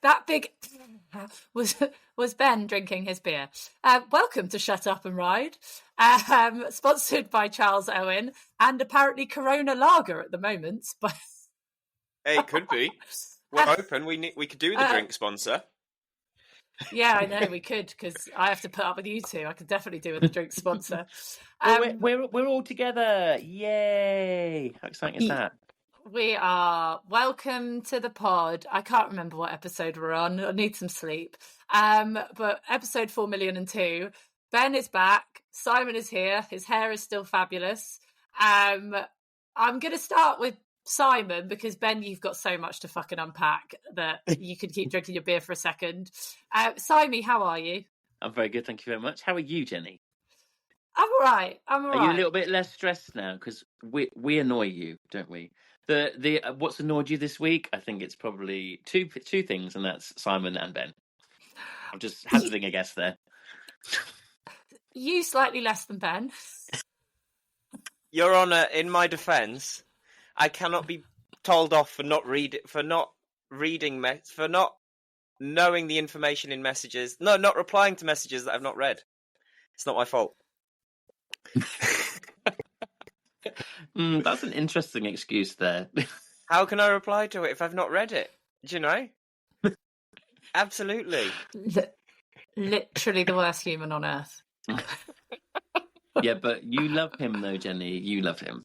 that big was Ben drinking his beer. Welcome to Shut Up and Ride, sponsored by Charles Owen and apparently Corona Lager at the moment. But hey, it could be. We're open. We could do the drink sponsor. Yeah, I know we could, because I have to put up with you two. I could definitely do with a drink sponsor. We're all together. Yay! How exciting is that? We are. Welcome to the pod. I can't remember what episode we're on. I need some sleep. But episode 4,000,002. Ben is back. Simon is here. His hair is still fabulous. I'm going to start with Simon, because Ben, you've got so much to fucking unpack that you could keep drinking your beer for a second. Simon, how are you? I'm very good, thank you very much. How are you, Jenny? I'm all right. Are you a little bit less stressed now? Because we annoy you, don't we? The what's annoyed you this week? I think it's probably two things, and that's Simon and Ben. I'm just hazarding a guess there. You slightly less than Ben. Your Honour, in my defence, I cannot be told off for not knowing the information in messages. No, not replying to messages that I've not read. It's not my fault. That's an interesting excuse there. How can I reply to it if I've not read it? Do you know? Absolutely. Literally the worst human on earth. Yeah, but you love him though, Jenny. You love him.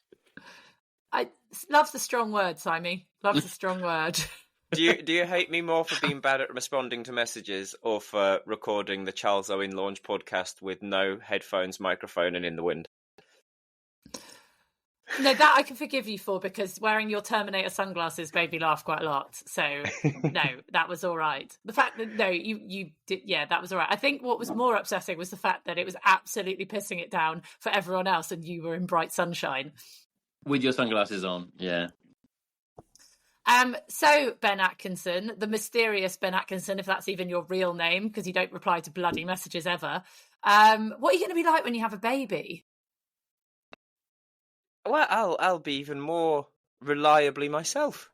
Love's a strong word, Simon. Love's a strong word. Do you hate me more for being bad at responding to messages, or for recording the Charles Owen Launch podcast with no headphones, microphone, and in the wind? No, that I can forgive you for, because wearing your Terminator sunglasses made me laugh quite a lot. So no, that was all right. The fact that you did, yeah, that was all right. I think what was more upsetting was the fact that it was absolutely pissing it down for everyone else, and you were in bright sunshine. With your sunglasses on, yeah. So Ben Atkinson, the mysterious Ben Atkinson, if that's even your real name, because you don't reply to bloody messages ever. What are you going to be like when you have a baby? Well, I'll be even more reliably myself.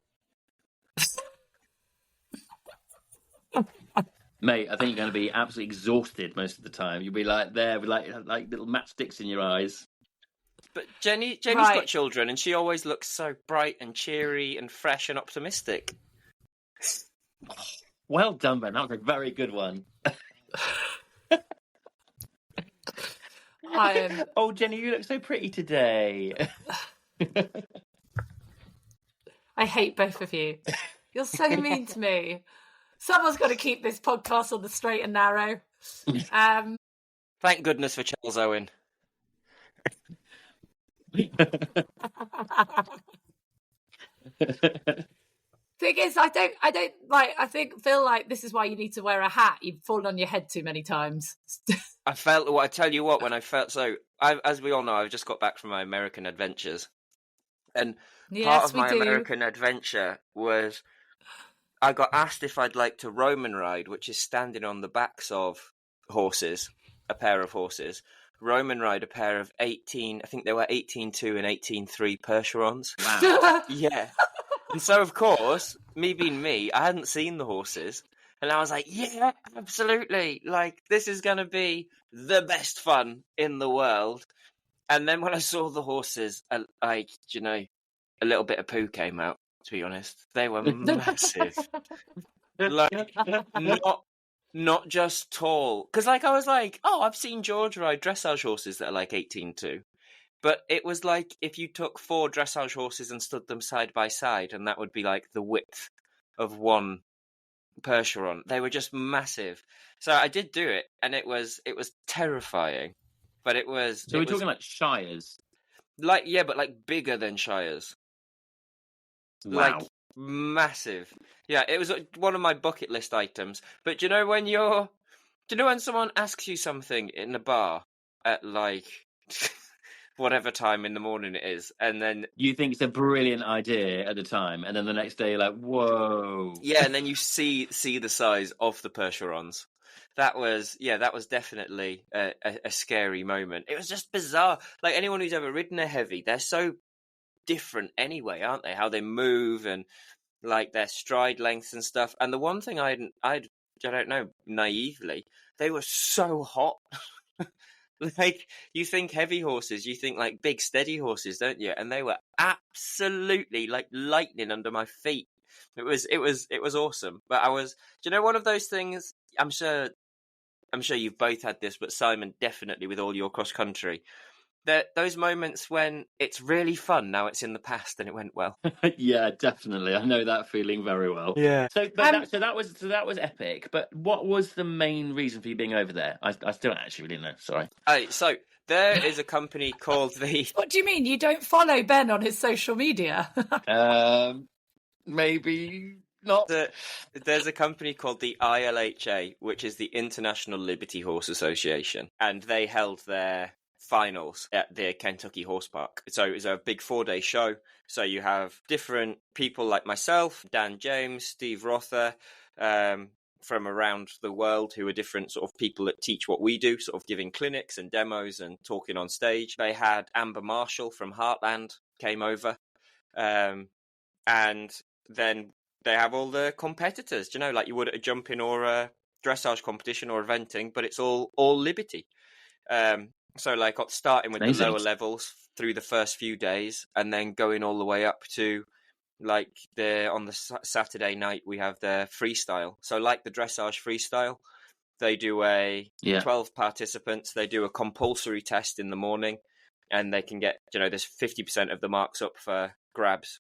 Mate, I think you're going to be absolutely exhausted most of the time. You'll be like there with like little matchsticks in your eyes. But Jenny's got children, and she always looks so bright and cheery and fresh and optimistic. Well done, Ben. That was a very good one. Oh, Jenny, you look so pretty today. I hate both of you. You're so mean to me. Someone's got to keep this podcast on the straight and narrow. Thank goodness for Charles Owen. Thing is, I don't like. Feel like this is why you need to wear a hat. You've fallen on your head too many times. I tell you what, when I felt so, as we all know, I've just got back from my American adventures, and part of my American adventure was I got asked if I'd like to Roman ride, which is standing on the backs of horses, a pair of horses. Roman ride a pair of 18, I think they were 18.2 and 18.3 Percherons. Wow. Yeah. And so, of course, me being me, I hadn't seen the horses. And I was like, yeah, absolutely. Like, this is going to be the best fun in the world. And then when I saw the horses, a little bit of poo came out, to be honest. They were massive. Like, not just tall. Because, I was like, oh, I've seen George ride dressage horses that are like 18.2. But it was like if you took 4 dressage horses and stood them side by side, and that would be like the width of one Percheron. They were just massive. So I did do it, and it was terrifying. But it was. So we're talking like shires. But bigger than shires. Wow. Like massive. Yeah, it was one of my bucket list items. But do you know when someone asks you something in a bar at like whatever time in the morning it is, and then you think it's a brilliant idea at the time, and then the next day you're like, whoa. Yeah, and then you see the size of the Percherons. That was definitely a scary moment. It was just bizarre. Like, anyone who's ever ridden a heavy, they're so different anyway, aren't they? How they move, and like their stride lengths and stuff. And the one thing I don't know, naively, they were so hot. Like, you think heavy horses, you think like big steady horses, don't you? And they were absolutely like lightning under my feet. It was awesome. But do you know, one of those things, I'm sure you've both had this, but Simon, definitely with all your cross country, those moments when it's really fun, now it's in the past and it went well. Yeah, definitely. I know that feeling very well. Yeah. So that was epic. But what was the main reason for you being over there? I still don't actually really know. Sorry. So there is a company called the. What do you mean? You don't follow Ben on his social media? Maybe not. There's a company called the ILHA, which is the International Liberty Horse Association, and they held their finals at the Kentucky Horse Park. So it was a big 4-day show. So you have different people like myself, Dan James, Steve Rother, from around the world, who are different sort of people that teach what we do, sort of giving clinics and demos and talking on stage. They had Amber Marshall from Heartland came over, and then they have all the competitors, you know, like you would at a jumping or a dressage competition or eventing, but it's all liberty. So like starting with the lower levels through the first few days, and then going all the way up to like on the Saturday night we have the freestyle. So like the dressage freestyle, they do 12 participants. They do a compulsory test in the morning, and they can get, you know, there's 50% of the marks up for grabs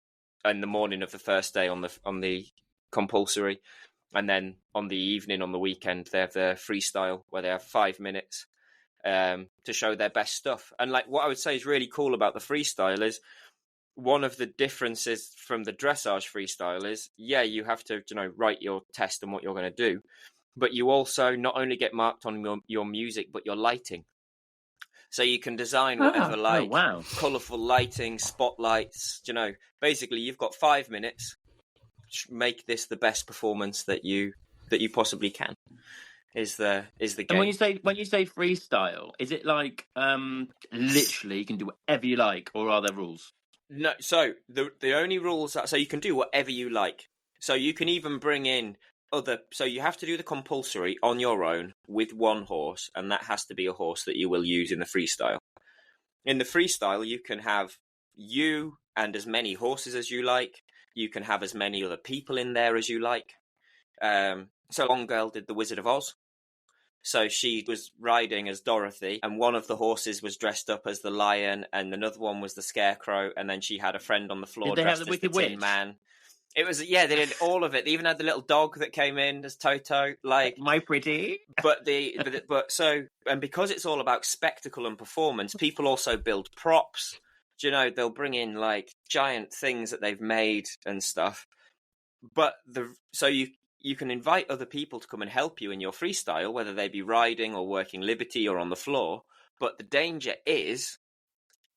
in the morning of the first day on the compulsory, and then on the evening on the weekend they have the freestyle where they have 5 minutes to show their best stuff. And like what I would say is really cool about the freestyle is one of the differences from the dressage freestyle is, yeah, you have to, you know, write your test and what you're going to do, but you also not only get marked on your music but your lighting. So you can design whatever, colourful lighting, spotlights, you know, basically you've got 5 minutes, make this the best performance that you possibly can. Is the game. And when you say freestyle, is it like literally you can do whatever you like, or are there rules? No, so the only rules so you can do whatever you like. So you can even bring in so you have to do the compulsory on your own with one horse, and that has to be a horse that you will use in the freestyle. In the freestyle, you can have you and as many horses as you like. You can have as many other people in there as you like. So one girl did the Wizard of Oz. So she was riding as Dorothy, and one of the horses was dressed up as the lion, and another one was the Scarecrow, and then she had a friend on the floor dressed as the Tin Man. It was, yeah, they did all of it. They even had the little dog that came in as Toto, like my pretty. But because it's all about spectacle and performance, people also build props. Do you know, they'll bring in like giant things that they've made and stuff. But you can invite other people to come and help you in your freestyle, whether they be riding or working liberty or on the floor. But the danger is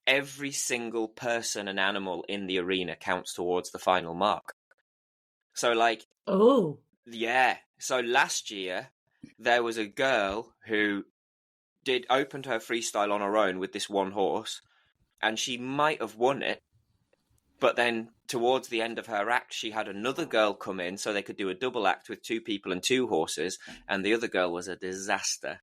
every single person and animal in the arena counts towards the final mark. So like, oh yeah. So last year there was a girl who opened her freestyle on her own with this one horse, and she might have won it. But then towards the end of her act, she had another girl come in so they could do a double act with 2 people and 2 horses. And the other girl was a disaster.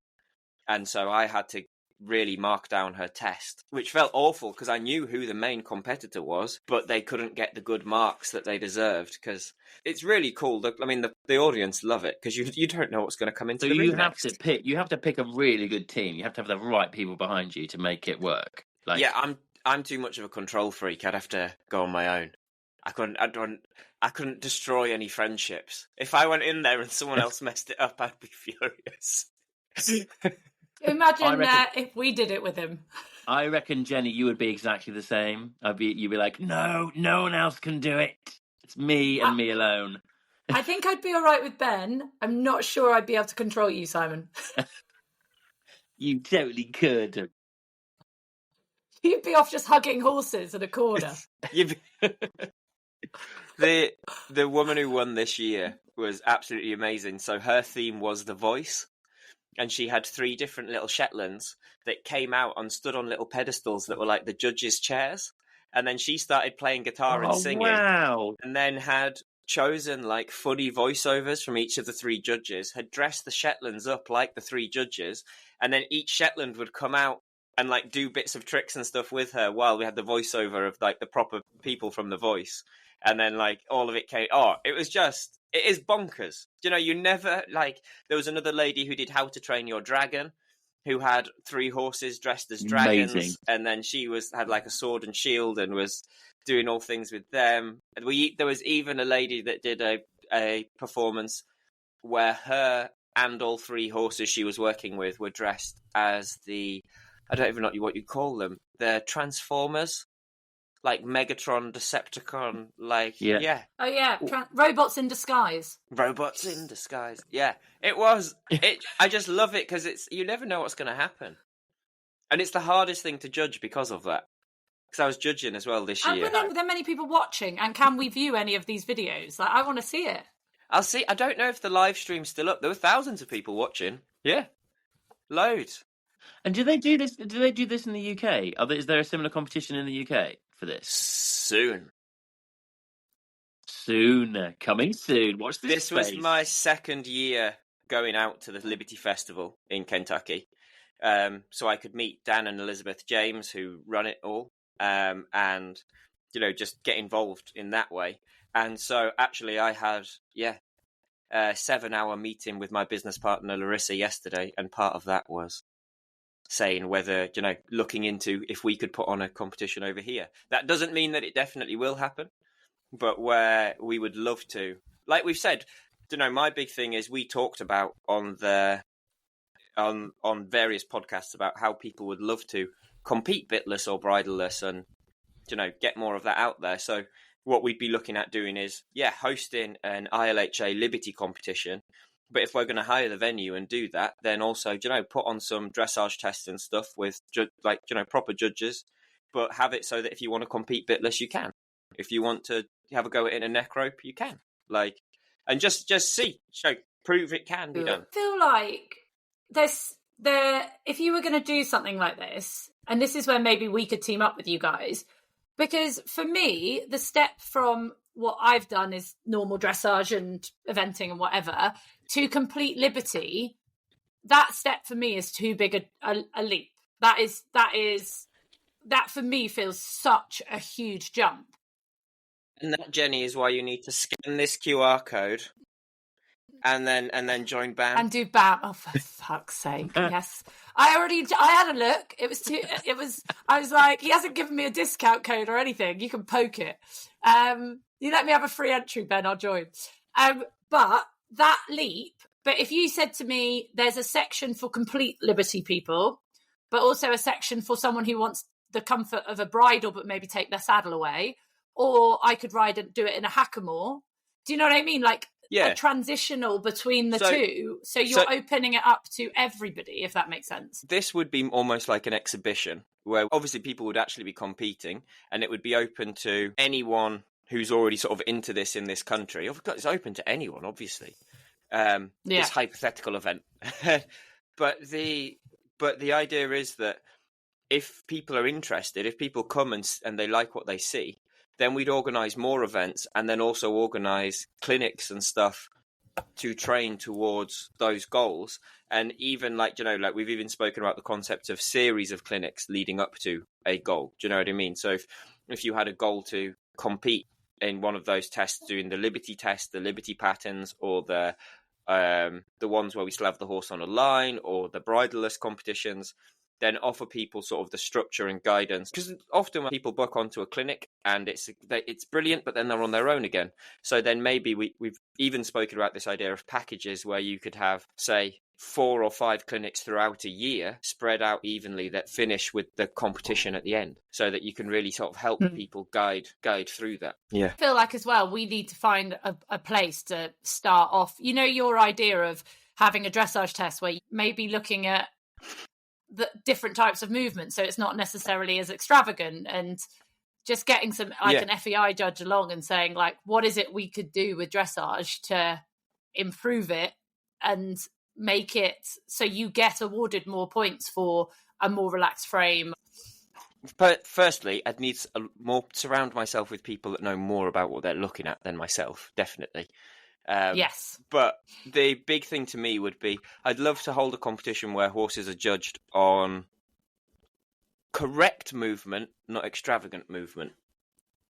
And so I had to really mark down her test, which felt awful because I knew who the main competitor was, but they couldn't get the good marks that they deserved, because it's really cool. I mean, the audience love it because you don't know what's going to come into the ring next. You have to pick a really good team. You have to have the right people behind you to make it work. Like, yeah, I'm too much of a control freak. I'd have to go on my own. I couldn't destroy any friendships. If I went in there and someone else messed it up, I'd be furious. Imagine if we did it with him. I reckon, Jenny, you would be exactly the same. You'd be like, no one else can do it. It's me and me alone. I think I'd be all right with Ben. I'm not sure I'd be able to control you, Simon. You totally could. You'd be off just hugging horses in a corner. The woman who won this year was absolutely amazing. So her theme was The Voice, and she had 3 different little Shetlands that came out and stood on little pedestals that were like the judges' chairs. And then she started playing guitar and singing. Wow. And then had chosen like funny voiceovers from each of the three judges, had dressed the Shetlands up like the three judges, and then each Shetland would come out and like do bits of tricks and stuff with her while we had the voiceover of like the proper people from The Voice. And then like all of it came, it is bonkers. You know, you never like, there was another lady who did How to Train Your Dragon, who had 3 horses dressed as dragons. Amazing. And then she had like a sword and shield and was doing all things with them. And there was even a lady that did a performance where her and all 3 horses she was working with were dressed as I don't even know what you call them. They're Transformers, like Megatron, Decepticon, like yeah. Oh yeah, robots in disguise. Robots in disguise. Yeah, it was. I just love it because you never know what's going to happen, and it's the hardest thing to judge because of that. Because I was judging as well this year. And there are many people watching, and can we view any of these videos? Like, I want to see it. I'll see. I don't know if the live stream's still up. There were thousands of people watching. Yeah, loads. And do they do this? Do they do this in the UK? Is there a similar competition in the UK for this? Soon, coming soon. Watch this. This was my second year going out to the Liberty Festival in Kentucky, so I could meet Dan and Elizabeth James, who run it all, and just get involved in that way. And so actually, I had a 7-hour meeting with my business partner Larissa yesterday, and part of that was saying whether, looking into if we could put on a competition over here. That doesn't mean that it definitely will happen, but where we would love to. Like we've said, my big thing is we talked about on various podcasts about how people would love to compete bitless or bridleless and, get more of that out there. So what we'd be looking at doing is, hosting an ILHA Liberty competition. But if we're going to hire the venue and do that, then also, put on some dressage tests and stuff with, proper judges, but have it so that if you want to compete bitless, you can. If you want to have a go at it in a neck rope, you can. And just see, prove it can be done. I feel like if you were going to do something like this, and this is where maybe we could team up with you guys, because for me, the step from what I've done is normal dressage and eventing and whatever to complete Liberty, that step for me is too big a leap. That for me feels such a huge jump. And that, Jenny, is why you need to scan this QR code and then join BAM. And do BAM. Oh, for fuck's sake. Yes. I had a look. I was like, he hasn't given me a discount code or anything. You can poke it. You let me have a free entry, Ben, I'll join. But that leap, but if you said to me, there's a section for complete Liberty people, but also a section for someone who wants the comfort of a bridle, but maybe take their saddle away, or I could ride and do it in a hackamore. Do you know what I mean? Like a transitional between the two. So you're opening it up to everybody, if that makes sense. This would be almost like an exhibition where obviously people would actually be competing, and it would be open to anyone who's already sort of into this in this country. It's open to anyone, obviously. This hypothetical event. But the idea is that if people are interested, if people come and they like what they see, then we'd organise more events and then also organise clinics and stuff to train towards those goals. And even like we've even spoken about the concept of series of clinics leading up to a goal. Do you know what I mean? So if you had a goal to compete in one of those tests, doing the Liberty test, the Liberty patterns, or the ones where we still have the horse on a line, or the bridleless competitions, then offer people sort of the structure and guidance. Because often when people book onto a clinic and it's brilliant, but then they're on their own again. So then maybe we've even spoken about this idea of packages where you could have, say, 4 or 5 clinics throughout a year spread out evenly that finish with the competition at the end, so that you can really sort of help people guide through that. Yeah. I feel like as well, we need to find a place to start off. Your idea of having a dressage test where you may be looking at the different types of movement, so it's not necessarily as extravagant, and just getting some an FEI judge along and saying like, what is it we could do with dressage to improve it and make it so you get awarded more points for a more relaxed frame. firstly, I'd need more surround myself with people that know more about what they're looking at than myself, definitely. Yes. But the big thing to me would be, I'd love to hold a competition where horses are judged on correct movement, not extravagant movement,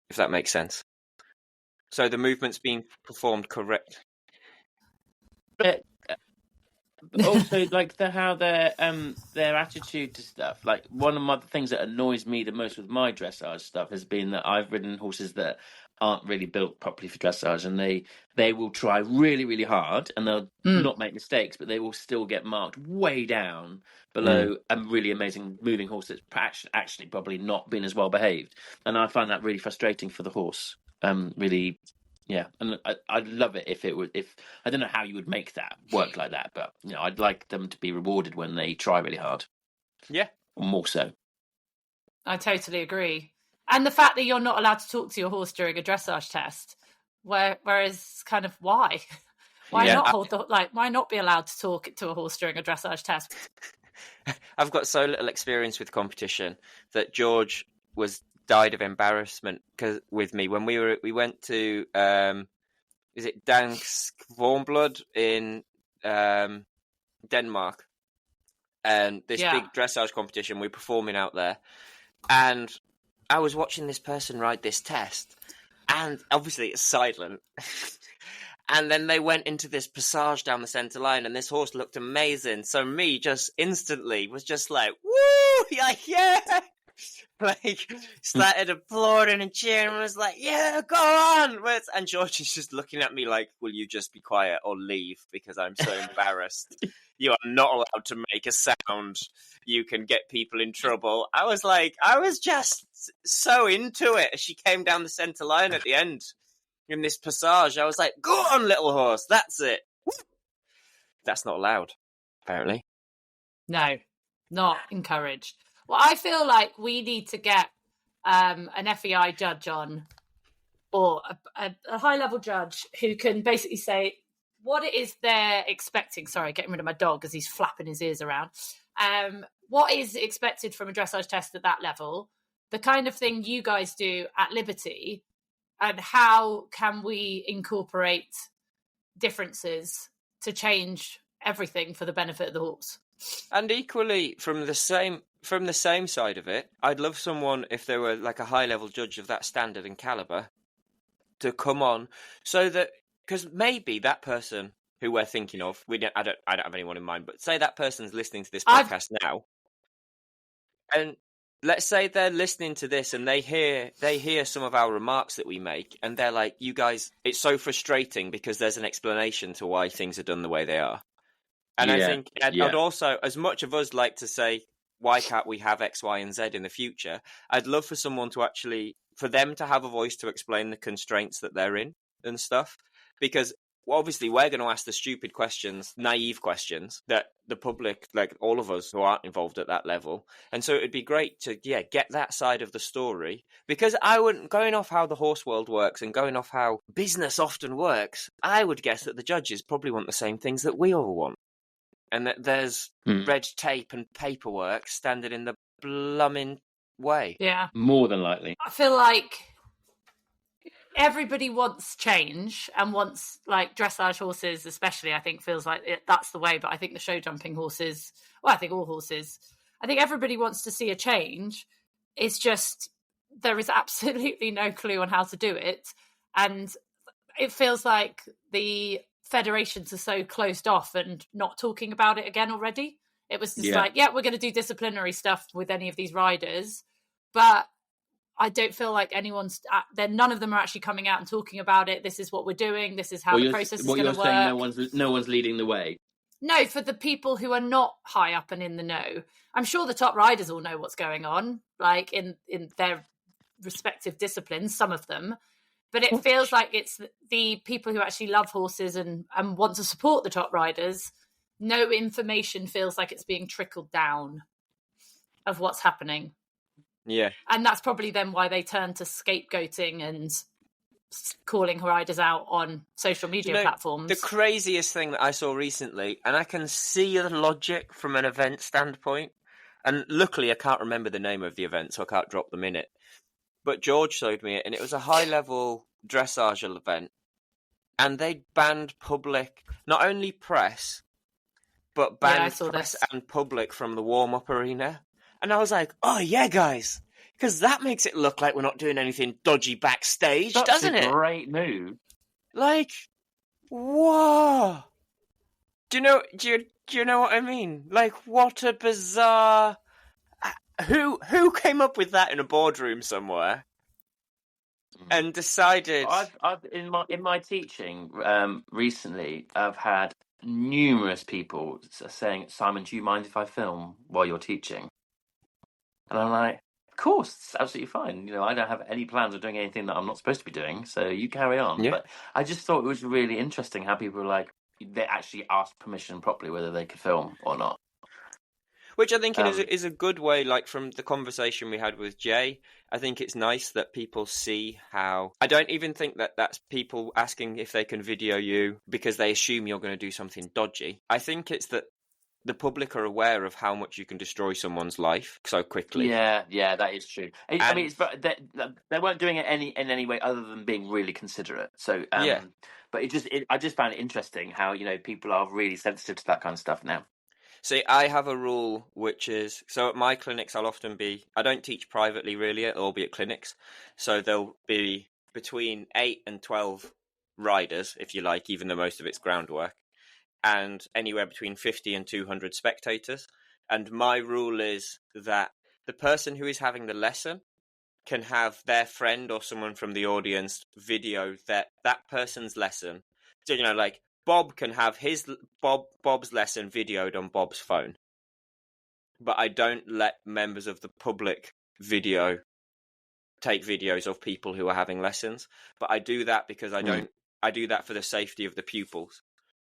if that makes sense. So the movement's being performed correct. But also, like how their attitude to stuff. Like one of the things that annoys me the most with my dressage stuff has been that I've ridden horses that aren't really built properly for dressage, and they will try really, really hard, and they'll not make mistakes, but they will still get marked way down below a really amazing moving horse that's actually probably not been as well behaved, and I find that really frustrating for the horse. Really. Yeah, and I'd love it if I don't know how you would make that work like that, but I'd like them to be rewarded when they try really hard. Yeah, Or more so. I totally agree. And the fact that you're not allowed to talk to your horse during a dressage test, whereas kind of why? Why not be allowed to talk to a horse during a dressage test? I've got so little experience with competition that George died of embarrassment with me when we went to is it Dansk Warmblood in Denmark, and this big dressage competition. We're performing out there, and I was watching this person ride this test, and obviously it's silent. And then they went into this passage down the centre line, and this horse looked amazing. So me just instantly was just like, woo, yeah. Like, started applauding and cheering and was like, yeah, go on. And George is just looking at me like, will you just be quiet or leave? Because I'm so embarrassed. You are not allowed to make a sound. You can get people in trouble. I was just so into it as she came down the centre line at the end in this passage. I was like, go on, little horse. That's it. That's not allowed, apparently. No, not encouraged. Well, I feel like we need to get an FEI judge on, or a high-level judge who can basically say what it is they're expecting. Sorry, getting rid of my dog as he's flapping his ears around. What is expected from a dressage test at that level, the kind of thing you guys do at Liberty, and how can we incorporate differences to change everything for the benefit of the horse? And equally, from the same side of it, I'd love someone, if they were like a high-level judge of that standard and caliber, to come on, so that, because maybe that person who we're thinking of, I don't have anyone in mind, but say that person's listening to this podcast now, and let's say they're listening to this and they hear some of our remarks that we make, and they're like, you guys, it's so frustrating because there's an explanation to why things are done the way they are. And I think I'd also, as much of us like to say, why can't we have X, Y, and Z in the future? I'd love for someone to for them to have a voice to explain the constraints that they're in and stuff. Because obviously we're going to ask the stupid questions, naive questions that the public, like all of us who aren't involved at that level. And so it'd be great to, get that side of the story. Because going off how the horse world works and going off how business often works, I would guess that the judges probably want the same things that we all want. And that there's red tape and paperwork standing in the blooming way. Yeah. More than likely. I feel like everybody wants change and wants, like, dressage horses especially, I think feels like that's the way. But I think the show jumping horses, I think all horses, I think everybody wants to see a change. It's just there is absolutely no clue on how to do it. And it feels like the federations are so closed off and not talking about it again already. It was just we're going to do disciplinary stuff with any of these riders, but I don't feel like none of them are actually coming out and talking about it. This is what we're doing. This is how the process is going to work. What you're saying, no one's leading the way. No, for the people who are not high up and in the know. I'm sure the top riders all know what's going on, like in their respective disciplines, some of them. But it feels like it's the people who actually love horses and want to support the top riders. No information feels like it's being trickled down of what's happening. Yeah. And that's probably then why they turn to scapegoating and calling riders out on social media platforms. The craziest thing that I saw recently, and I can see the logic from an event standpoint, And luckily, I can't remember the name of the event, so I can't drop them in it. But George showed me it, and it was a high-level dressage event. And they banned public, not only press, but Yeah, I banned saw press this. and public from the warm-up arena. And I was like, oh, yeah, guys. Because that makes it look like we're not doing anything dodgy backstage, Such doesn't a it? great move. Like, whoa. Do you know what I mean? Like, what a bizarre... Who came up with that in a boardroom somewhere and decided... I've in my teaching recently, I've had numerous people saying, "Simon, do you mind if I film while you're teaching?" And I'm like, "Of course, it's absolutely fine. You know, I don't have any plans of doing anything that I'm not supposed to be doing, so you carry on." Yeah. But I just thought it was really interesting how people were like, they actually asked permission properly whether they could film or not. Which I think is a good way, like from the conversation we had with Jay, I think it's nice that people see how... I don't even think that that's people asking if they can video you because they assume you're going to do something dodgy. I think it's that the public are aware of how much you can destroy someone's life so quickly. Yeah, that is true. I mean, they weren't doing it in any way other than being really considerate. So, Yeah. But I just found it interesting how, you know, people are really sensitive to that kind of stuff now. See, I have a rule which is, so at my clinics I'll often be, I don't teach privately really, it'll all be at clinics, so there'll be between 8 and 12 riders, if you like, even though most of it's groundwork, and anywhere between 50 and 200 spectators. And my rule is that the person who is having the lesson can have their friend or someone from the audience video that person's lesson. So, you know, like Bob can have Bob's lesson videoed on Bob's phone. But I don't let members of the public take videos of people who are having lessons. But I do that because I do that for the safety of the pupils.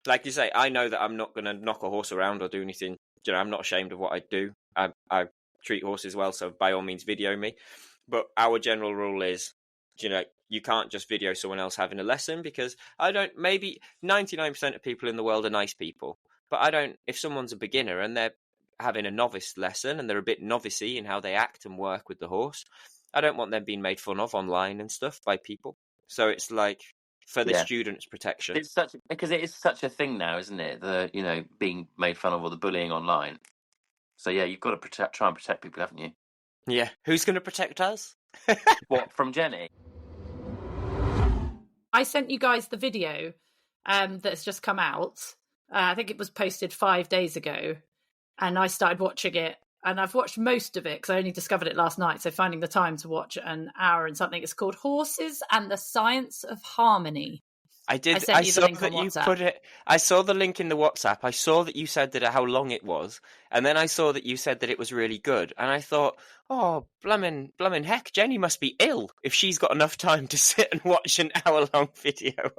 Like you say, I know that I'm not going to knock a horse around or do anything. You know, I'm not ashamed of what I do. I treat horses well, so by all means video me. But our general rule is, you know, you can't just video someone else having a lesson because maybe 99% of people in the world are nice people. But if someone's a beginner and they're having a novice lesson and they're a bit novice-y in how they act and work with the horse, I don't want them being made fun of online and stuff by people. So it's like, for the students' protection. Because it is such a thing now, isn't it? The, you know, being made fun of or the bullying online. So yeah, you've got to try and protect people, haven't you? Yeah. Who's going to protect us? What, from Jenny? I sent you guys the video that's just come out. I think it was posted 5 days ago, and I started watching it. And I've watched most of it because I only discovered it last night. So finding the time to watch an hour and something. It's called Horses and the Science of Harmony. I saw that you put it. I saw the link in the WhatsApp. I saw that you said that how long it was, and then I saw that you said that it was really good. And I thought, oh, blummin' heck, Jenny must be ill if she's got enough time to sit and watch an hour-long video.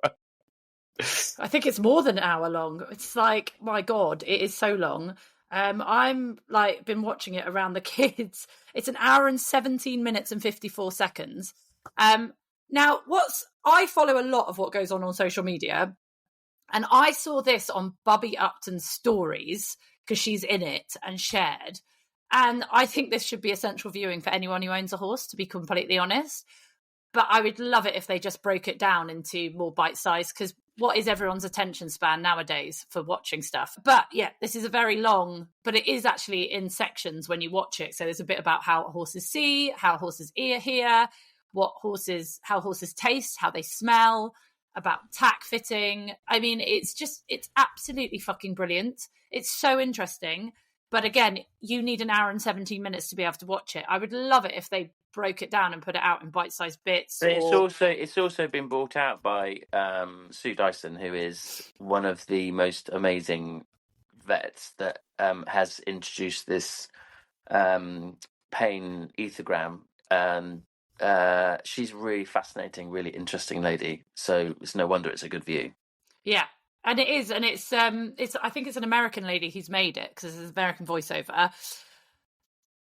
I think it's more than an hour long. It's like, my God, it is so long. I'm like been watching it around the kids. It's an hour and 17 minutes and 54 seconds. Now, I follow a lot of what goes on social media, and I saw this on Bubby Upton's stories because she's in it and shared. And I think this should be essential viewing for anyone who owns a horse, to be completely honest. But I would love it if they just broke it down into more bite size, because what is everyone's attention span nowadays for watching stuff? But yeah, this is a very long, but it is actually in sections when you watch it. So there's a bit about how horses see, how horses hear, how horses taste, how they smell, about tack fitting. I mean, it's absolutely fucking brilliant. It's so interesting. But again, you need an hour and 17 minutes to be able to watch it. I would love it if they broke it down and put it out in bite-sized bits. But it's also been brought out by Sue Dyson, who is one of the most amazing vets that has introduced this pain ethogram, and she's really fascinating, really interesting lady. So it's no wonder it's a good view. Yeah. And it is, and it's I think it's an American lady who's made it because it's an American voiceover.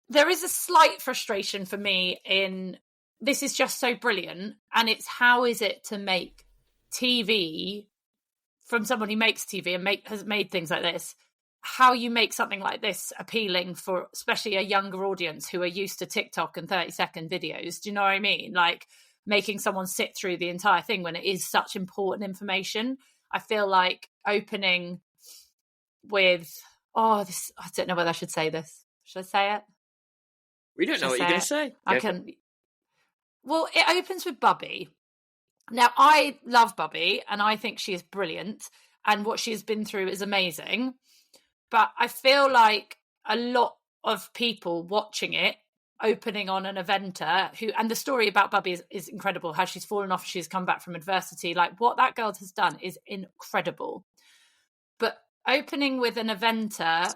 There is a slight frustration for me in this is just so brilliant, and it's how is it to make TV from someone who makes TV and has made things like this? how you make something like this appealing for especially a younger audience who are used to TikTok and 30-second videos. Do you know what I mean? Like making someone sit through the entire thing when it is such important information. I feel like opening with, I don't know whether I should say this. Should I say it? We don't know what you're going to say. I can. Well, it opens with Bubby. Now, I love Bubby and I think she is brilliant and what she has been through is amazing. But I feel like a lot of people watching it, opening on an eventer and the story about Bubby is incredible, how she's fallen off, she's come back from adversity. Like what that girl has done is incredible. But opening with an eventer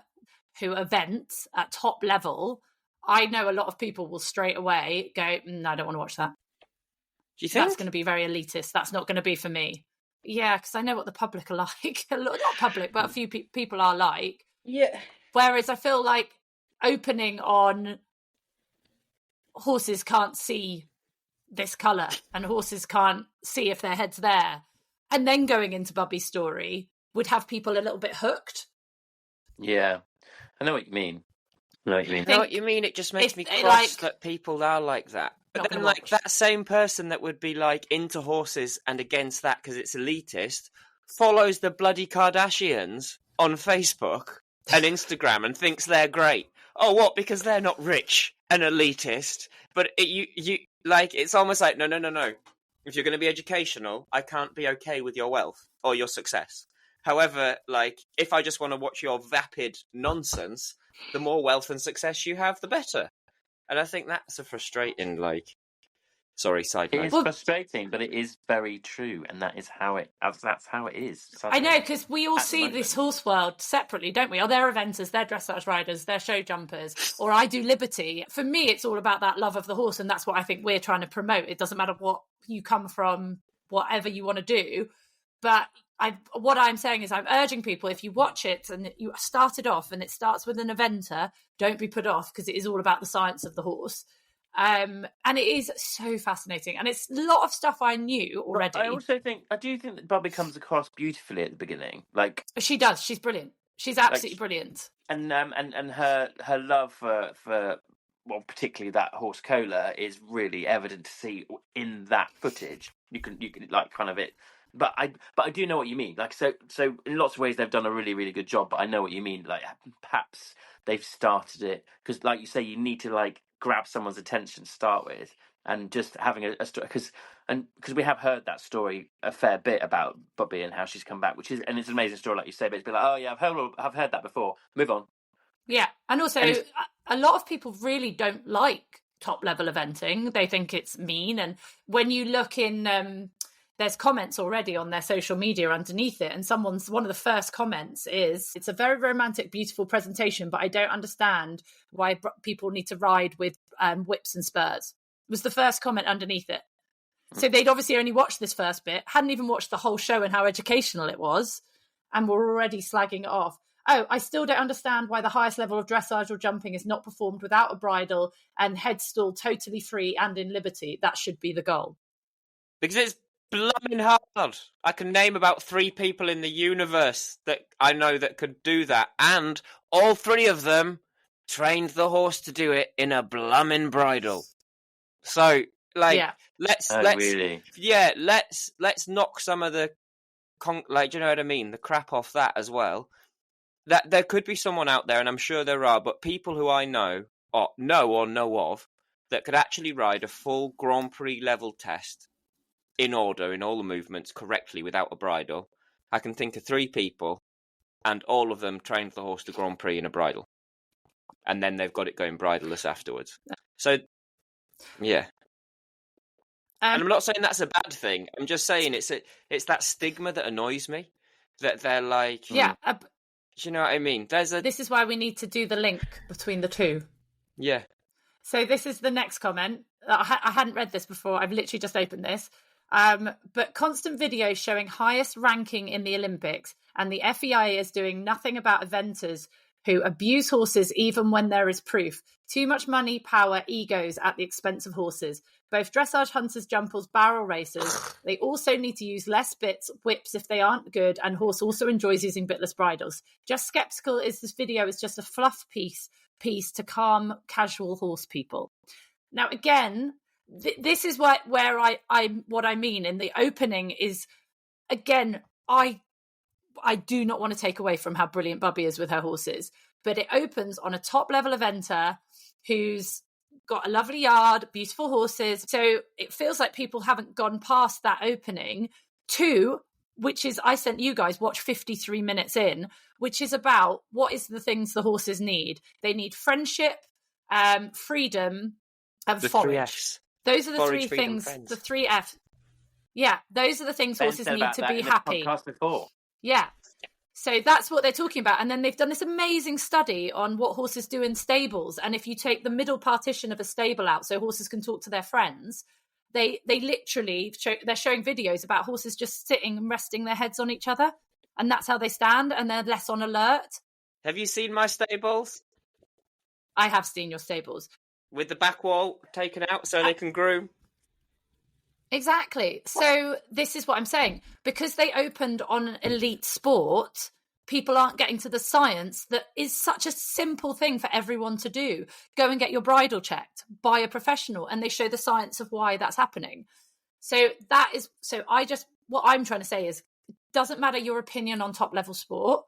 who events at top level, I know a lot of people will straight away go, no, I don't want to watch that. Do you think? That's going to be very elitist. That's not going to be for me. Yeah, because I know what the public are like. Not public, but a few people are like. Yeah. Whereas I feel like opening on horses can't see this colour and horses can't see if their head's there, and then going into Bubby's story would have people a little bit hooked. Yeah, I know what you mean. I know what you mean. It just makes me cross that people are like that. But then, like, that same person that would be, like, into horses and against that because it's elitist follows the bloody Kardashians on Facebook and Instagram and thinks they're great. Oh, what? Because they're not rich and elitist. But it's almost like, no. If you're going to be educational, I can't be okay with your wealth or your success. However, like, if I just want to watch your vapid nonsense, the more wealth and success you have, the better. And I think that's a frustrating, side note. It is frustrating, but it is very true, and that's how it is. I know, because we all see this horse world separately, don't we? Oh, they're eventers, they're dressage riders, they're show jumpers, or I do Liberty. For me, it's all about that love of the horse, and that's what I think we're trying to promote. It doesn't matter what you come from, whatever you want to do. But what I'm saying is I'm urging people, if you watch it and you started off and it starts with an eventer, don't be put off because it is all about the science of the horse. And it is so fascinating. And it's a lot of stuff I knew already. But I do think that Bubby comes across beautifully at the beginning. Like she does. She's brilliant. She's absolutely brilliant. And her love for well, particularly that horse Cola is really evident to see in that footage. You can like kind of it. But I do know what you mean. Like so in lots of ways they've done a really, really good job. But I know what you mean. Like perhaps they've started it because, like you say, you need to like grab someone's attention to start with, and just having a story because we have heard that story a fair bit about Bubby and how she's come back, it's an amazing story, like you say. But it's been like, oh yeah, I've heard that before. Move on. Yeah, and also a lot of people really don't like top level eventing. They think it's mean, and when you look in. There's comments already on their social media underneath it, and one of the first comments is, "It's a very romantic, beautiful presentation, but I don't understand why people need to ride with whips and spurs." Was the first comment underneath it. So they'd obviously only watched this first bit, hadn't even watched the whole show and how educational it was, and were already slagging it off. Oh, I still don't understand why the highest level of dressage or jumping is not performed without a bridle and headstall totally free and in Liberty. That should be the goal. Because it's blooming hard. I can name about 3 people in the universe that I know that could do that, and all 3 of them trained the horse to do it in a blooming bridle. So, let's knock some of the do you know what I mean? The crap off that as well. That there could be someone out there, and I'm sure there are, but people who I know or know of that could actually ride a full Grand Prix level test in order, in all the movements, correctly, without a bridle. I can think of 3 people, and all of them trained the horse to Grand Prix in a bridle. And then they've got it going bridleless afterwards. So, yeah. And I'm not saying that's a bad thing. I'm just saying it's that stigma that annoys me. That they're like... Yeah. Do you know what I mean? This is why we need to do the link between the 2. Yeah. So this is the next comment. I hadn't read this before. I've literally just opened this. But constant videos showing highest ranking in the Olympics, and the FEI is doing nothing about eventers who abuse horses even when there is proof. Too much money, power, egos at the expense of horses. Both dressage hunters, jumpers, barrel racers. They also need to use less whips if they aren't good, and horse also enjoys using bitless bridles. Just skeptical is this video is just a fluff piece to calm casual horse people. Now, again, this is where what I mean in the opening is, again, I do not want to take away from how brilliant Bubby is with her horses, but it opens on a top level eventer who's got a lovely yard, beautiful horses. So it feels like people haven't gone past that opening to, which is, I sent you guys, watch 53 minutes in, which is about what is the things the horses need. They need friendship, freedom, and The forage. 3 Fs. Those are the Forage, three freedom, things, friends. the 3 Fs. Yeah, those are the things Ben horses said need about to that be in the happy. podcast before. Yeah. So that's what they're talking about. And then they've done this amazing study on what horses do in stables. And if you take the middle partition of a stable out so horses can talk to their friends, they literally they're showing videos about horses just sitting and resting their heads on each other. And that's how they stand, and they're less on alert. Have you seen my stables? I have seen your stables. With the back wall taken out so they can groom? Exactly. So this is what I'm saying. Because they opened on an elite sport, people aren't getting to the science that is such a simple thing for everyone to do. Go and get your bridle checked by a professional, and they show the science of why that's happening. So what I'm trying to say is, it doesn't matter your opinion on top level sport.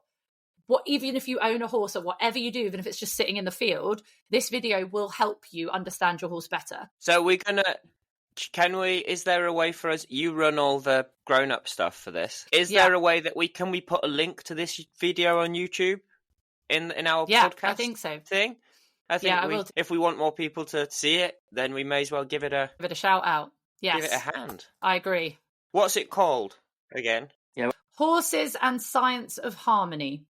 Even if you own a horse or whatever you do, even if it's just sitting in the field, this video will help you understand your horse better. So is there a way for us, you run all the grown-up stuff for this, there a way that we put a link to this video on YouTube in our podcast I think so. thing? I think if we want more people to see it, then we may as well give it a shout out. Yes. Give it a hand. I agree. What's it called again? Horses and Science of Harmony.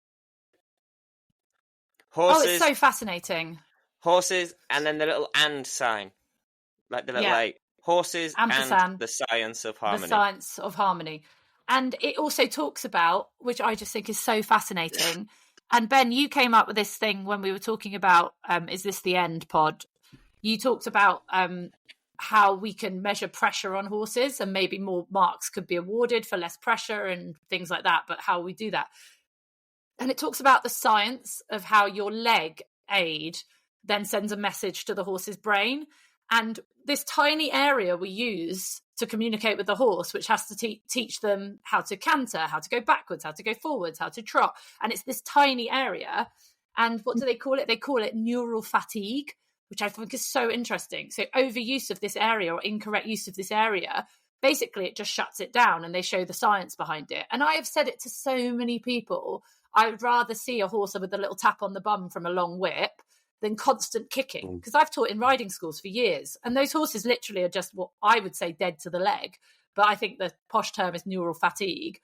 Horses. Oh, it's so fascinating. Horses and then the little and sign. Like the little A. Horses Ampersand, and the Science of Harmony. The Science of Harmony. And it also talks about, which I just think is so fascinating, and Ben, you came up with this thing when we were talking about Is This the End pod? You talked about how we can measure pressure on horses, and maybe more marks could be awarded for less pressure and things like that, but how we do that. And it talks about the science of how your leg aid then sends a message to the horse's brain. And this tiny area we use to communicate with the horse, which has to teach them how to canter, how to go backwards, how to go forwards, how to trot. And it's this tiny area. And what do they call it? They call it neural fatigue, which I think is so interesting. So overuse of this area or incorrect use of this area, basically it just shuts it down, and they show the science behind it. And I have said it to so many people. I would rather see a horse with a little tap on the bum from a long whip than constant kicking, because I've taught in riding schools for years, and those horses literally are just what I would say dead to the leg, but I think the posh term is neural fatigue.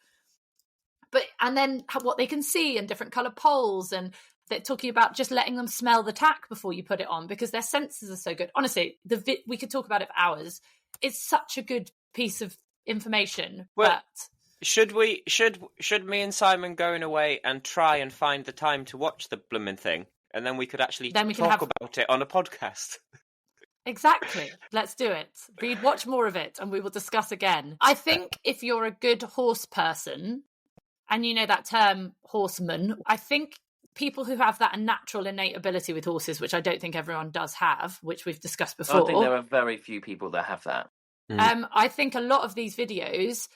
And then what they can see and different colour poles, and they're talking about just letting them smell the tack before you put it on, because their senses are so good. Honestly, we could talk about it for hours. It's such a good piece of information. Well, should me and Simon going away and try and find the time to watch the blooming thing? And then we could actually talk about it on a podcast. Exactly. Let's do it. Read, watch more of it, and we will discuss again. I think if you're a good horse person, and you know that term horseman, I think people who have that natural innate ability with horses, which I don't think everyone does have, which we've discussed before. I think there are very few people that have that. I think a lot of these videos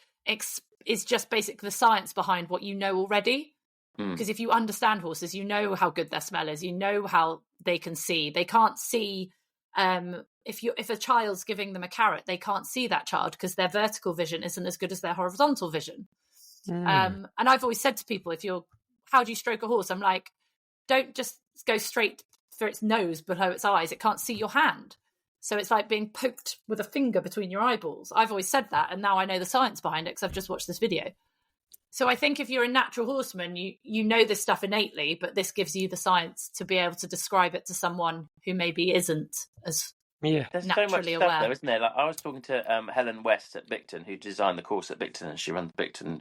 is just basically the science behind what you know already. Because if you understand horses, you know how good their smell is. You know how they can see. They can't see if a child's giving them a carrot, they can't see that child because their vertical vision isn't as good as their horizontal vision. And I've always said to people, how do you stroke a horse? I'm like, don't just go straight for its nose below its eyes. It can't see your hand. So it's like being poked with a finger between your eyeballs. I've always said that, and now I know the science behind it because I've just watched this video. So I think if you're a natural horseman, you know this stuff innately, but this gives you the science to be able to describe it to someone who maybe isn't as There's naturally so much aware. stuff there, isn't there? Like, I was talking to Helen West at Bicton, who designed the course at Bicton, and she runs Bicton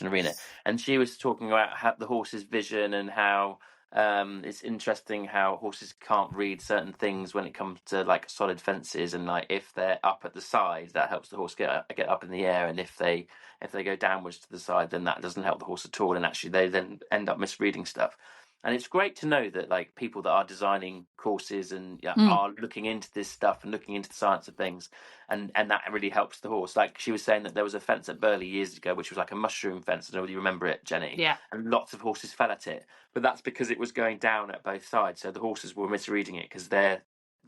Arena, and she was talking about how the horse's vision and how It's interesting how horses can't read certain things when it comes to like solid fences, and like if they're up at the side, that helps the horse get up in the air, and if they go downwards to the side, then that doesn't help the horse at all, and actually they then end up misreading stuff. And it's great to know that like people that are designing courses and are looking into this stuff and looking into the science of things, and that really helps the horse. Like she was saying that there was a fence at Burley years ago, which was like a mushroom fence. I don't know whether you remember it, Jenny. Yeah. And lots of horses fell at it, but that's because it was going down at both sides. So the horses were misreading it because they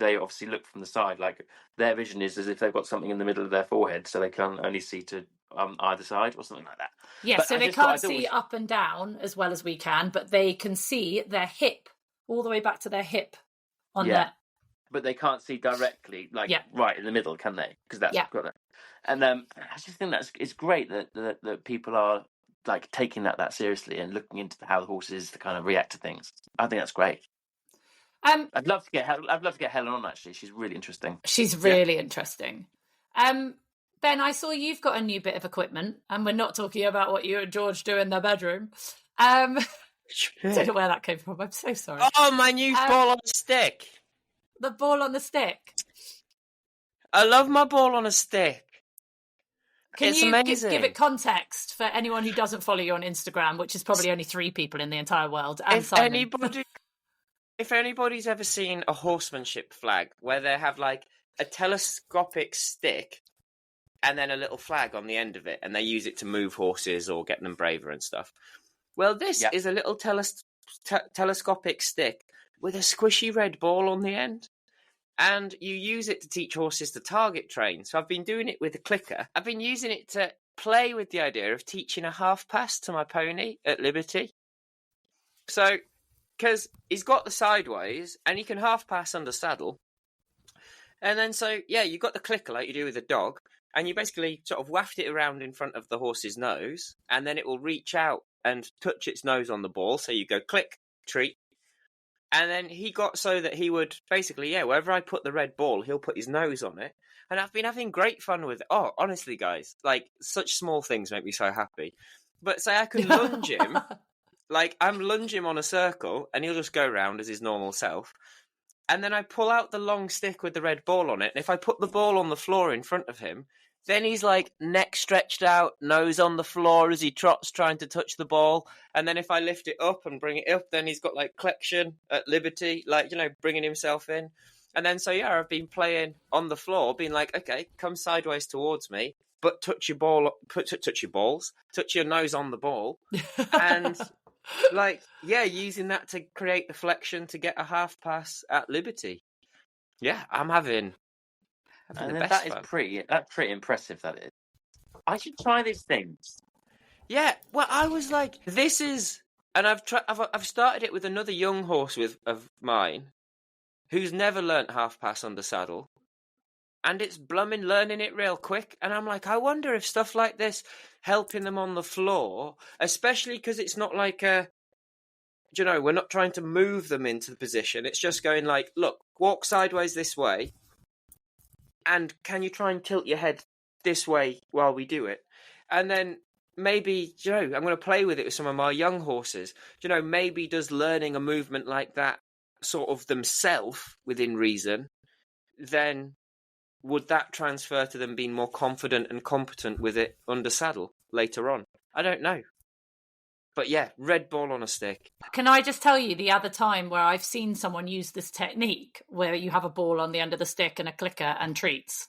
obviously look from the side. Like their vision is as if they've got something in the middle of their forehead, so they can only see to either side or something like that. Yeah, But so I they just can't thought see up and down as well as we can, but they can see their hip all the way back to their hip on that. But they can't see directly, like right in the middle, can they? Because that's got it. And I just think it's great that people are like taking that seriously and looking into how the horses to kind of react to things. I think that's great. I'd love to get Helen on. Actually, she's really interesting. She's really interesting. Ben, I saw you've got a new bit of equipment, and we're not talking about what you and George do in their bedroom. I don't know where that came from. I'm so sorry. Oh, my new ball on a stick. The ball on the stick. I love my ball on a stick. Can it's you amazing. give it context for anyone who doesn't follow you on Instagram, which is probably only 3 people in the entire world? And if anybody's ever seen a horsemanship flag where they have like a telescopic stick and then a little flag on the end of it, and they use it to move horses or get them braver and stuff. Well, this is a little telescopic stick with a squishy red ball on the end. And you use it to teach horses to target train. So I've been doing it with a clicker. I've been using it to play with the idea of teaching a half pass to my pony at Liberty. So, because he's got the sideways and he can half pass under saddle. And then you've got the clicker like you do with a dog. And you basically sort of waft it around in front of the horse's nose. And then it will reach out and touch its nose on the ball. So you go click, treat. And then he got so that he would basically, wherever I put the red ball, he'll put his nose on it. And I've been having great fun with it. Oh, honestly, guys, like such small things make me so happy. But say I can lunge him, like I'm lunge him on a circle and he'll just go round as his normal self. And then I pull out the long stick with the red ball on it. And if I put the ball on the floor in front of him, then he's like neck stretched out, nose on the floor as he trots trying to touch the ball. And then if I lift it up and bring it up, then he's got like collection at Liberty, like, bringing himself in. And then I've been playing on the floor, being like, okay, come sideways towards me, but touch your ball, touch your balls, touch your nose on the ball. And using that to create the flexion to get a half pass at Liberty. Yeah, I'm having and the best that fun. That's pretty impressive, that is. I should try these things. Yeah, well, I was like, this is, and I've started it with another young horse of mine, who's never learnt half pass under saddle, and it's blooming learning it real quick. And I'm like, I wonder if stuff like this helping them on the floor, especially because it's not like we're not trying to move them into the position. It's just going like, look, walk sideways this way. And can you try and tilt your head this way while we do it? And then maybe, I'm going to play with it with some of my young horses. Maybe does learning a movement like that sort of themselves within reason, then would that transfer to them being more confident and competent with it under saddle later on? I don't know. But yeah, red ball on a stick. Can I just tell you the other time where I've seen someone use this technique where you have a ball on the end of the stick and a clicker and treats?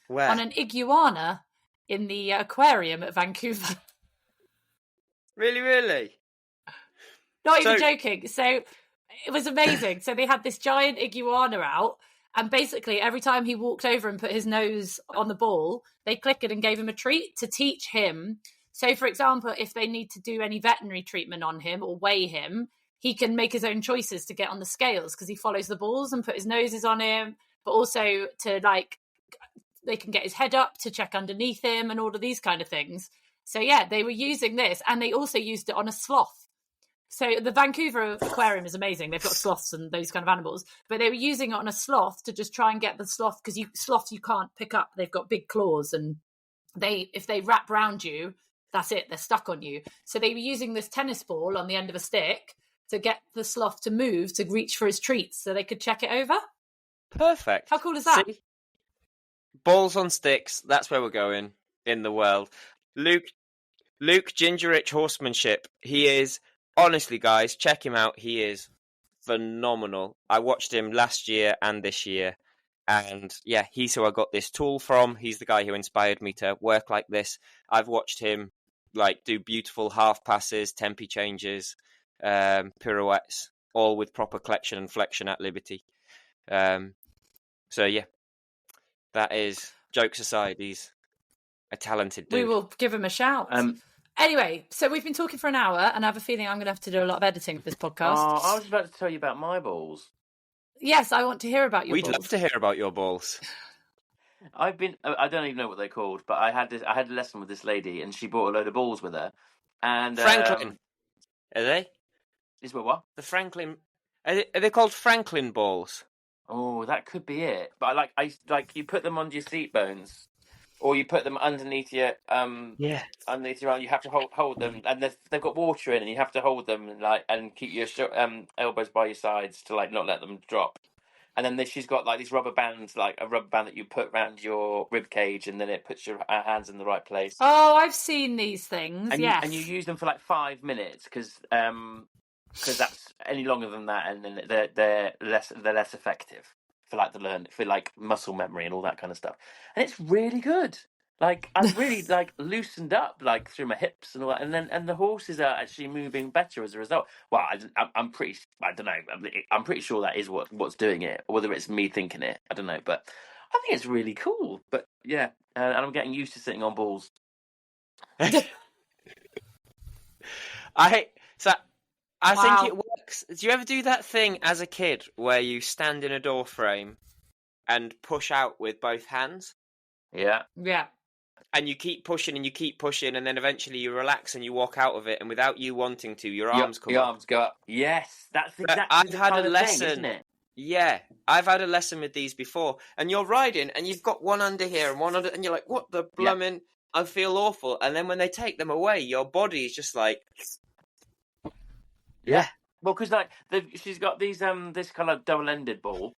Where? On an iguana in the aquarium at Vancouver. Really, really? Not even joking. So it was amazing. So they had this giant iguana out, and basically every time he walked over and put his nose on the ball, they clicked and gave him a treat to teach him. So, for example, if they need to do any veterinary treatment on him or weigh him, he can make his own choices to get on the scales because he follows the balls and put his noses on him, but also to they can get his head up to check underneath him and all of these kind of things. So, yeah, they were using this, and they also used it on a sloth. So the Vancouver aquarium is amazing. They've got sloths and those kind of animals, but they were using it on a sloth to just try and get the sloth, because sloths you can't pick up. They've got big claws, and if they wrap round you, that's it, they're stuck on you. So they were using this tennis ball on the end of a stick to get the sloth to move to reach for his treats so they could check it over. Perfect. How cool is that? See? Balls on sticks. That's where we're going in the world. Luke Gingerich horsemanship. He is, honestly, guys, check him out. He is phenomenal. I watched him last year and this year. And yeah, he's who I got this tool from. He's the guy who inspired me to work like this. I've watched him do beautiful half passes, tempi changes, pirouettes, all with proper collection and flexion at liberty. So yeah, that is, jokes aside, he's a talented dude. We will give him a shout. Anyway, so we've been talking for an hour, and I have a feeling I'm going to have to do a lot of editing for this podcast. Oh, I was about to tell you about my balls. Yes, I want to hear about your balls. We'd love to hear about your balls. I don't even know what they're called, but I had a lesson with this lady, and she brought a load of balls with her. And Franklin, are they? Is what? The Franklin. Are they called Franklin balls? Oh, that could be it. But you put them on your seat bones, or you put them underneath your underneath your arm. You have to hold them, and they've got water in, and you have to hold them and keep your elbows by your sides to not let them drop. And then she's got these rubber bands, a rubber band that you put around your rib cage, and then it puts your hands in the right place. Oh, I've seen these things. And yes, and you use them for 5 minutes because that's any longer than that, and then they're less effective for muscle memory and all that kind of stuff. And it's really good. I've really loosened up through my hips and all that, and the horses are actually moving better as a result. Well, I'm pretty. I don't know. I'm pretty sure that is what's doing it, or whether it's me thinking it. I don't know, but I think it's really cool. But yeah, and I'm getting used to sitting on balls. I think it works. Do you ever do that thing as a kid where you stand in a door frame and push out with both hands? Yeah. Yeah. And you keep pushing and you keep pushing, and then eventually you relax and you walk out of it, and without you wanting to, your arms come up. Your arms go up. Yes, that's exactly I've the had kind a of lesson. thing, isn't it? Yeah, I've had a lesson with these before, and you're riding, and you've got one under here and one under, and you're like, "What the blummin'? I feel awful." And then when they take them away, your body is just like, yeah. Well, because she's got these this kind of double-ended ball.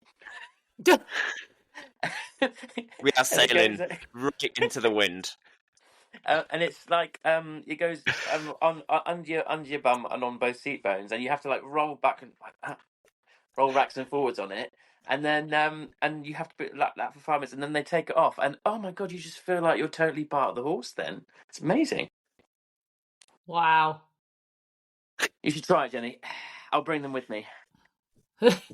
we are sailing right into the wind. And it's it goes under your bum and on both seat bones, and you have to roll back and roll backs and forwards on it, and then and you have to put that for 5 minutes, and then they take it off, and oh my god, you just feel like you're totally part of the horse. Then it's amazing. Wow. You should try it, Jenny. I'll bring them with me. If